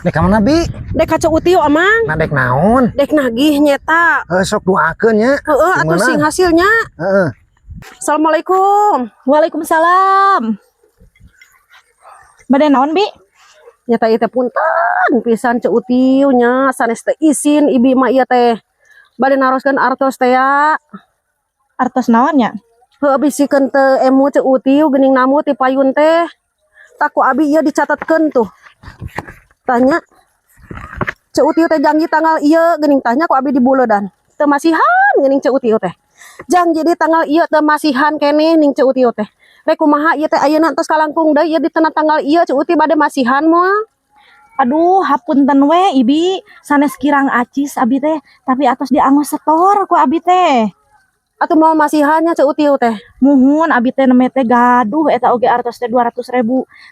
Dek mana bi? Dek kaca utiu amang. Nah dek naon? Dek nagih nyeta. Sok duakeun nya. Atuh sing hasilnya. Heeh. Assalamualaikum. Waalaikumsalam. Bade naon, Bi? Nyata ieu teh punten pisan ceu utiu nya sanes teh izin ibi mah ieu teh. Bade naroskeun artos teh ya. Artos naon nya? Heuh bisikeun teh emu ceu utiu geuning namu ti payun teh. Tak ku abi ieu dicatetkeun tuh. Tanya ceu utiu teh janji tanggal ieu geuning tanya ku abi di buleudan. Teu masihan geuning ceu utiu teh. Janji di tanggal ieu teu masihan keneh ning ceu utiu teh. Rek kumaha ieu teh ayeuna tos kalangkung deui ieu di tanggal ieu ceu uti bade masihan moal. Aduh, hapunten we, Ibi. Sanes kirang acis abi teh, tapi atos diangos setor ku abi teh. Atuh moal masihannya ceu utiu teh. Muhun abi teh neme teh gaduh eta oge artos teh 200.000.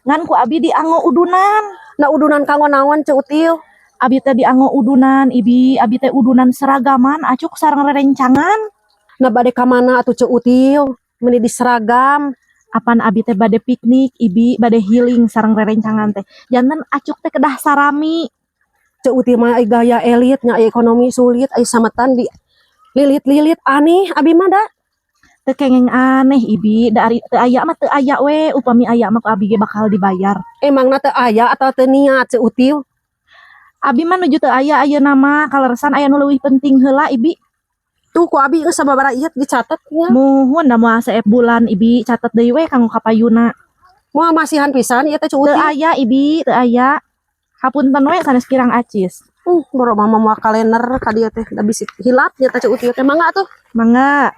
Ngan ku abi diango udunan. Na udunan kanggo naon ceu utiu? Abi teh diango udunan, Ibi. Abi teh udunan seragaman acuk sareng rerencangan. Na bade ka mana atuh ceu utiu? Meuni di seragam. Apan abi teh bade piknik, Ibi, bade healing sareng rerencangan teh. Janten acuk teh kedah sarami. Ceu uti mah ai gaya elit nya ai ekonomi sulit ai sametan di lilit-lilit aneh abi mah da. Teu kengeng aneh, Ibi. Dari teu aya mah teu aya we, upami aya mah ku abi ge bakal dibayar. Emangna teu aya atau teu niat ceu utiu? Abi mah nuju teu aya ayeuna mah, kaleresan aya nu leuwih penting heula, Ibi. Tuh ku abi geus sababaraha ieu dicatet nya. Muhun da moal saep bulan, Ibi, catet deui we kanggo kapayuna. Moal masihan pisan ieu teh ceu Teu utiu. aya, Ibi, teu aya. Hapunten we sanes kirang acis. Boro mama moal kalender ka dieu teh da bisi hilap nya teh ceu utiu teh mangga atuh. Mangga.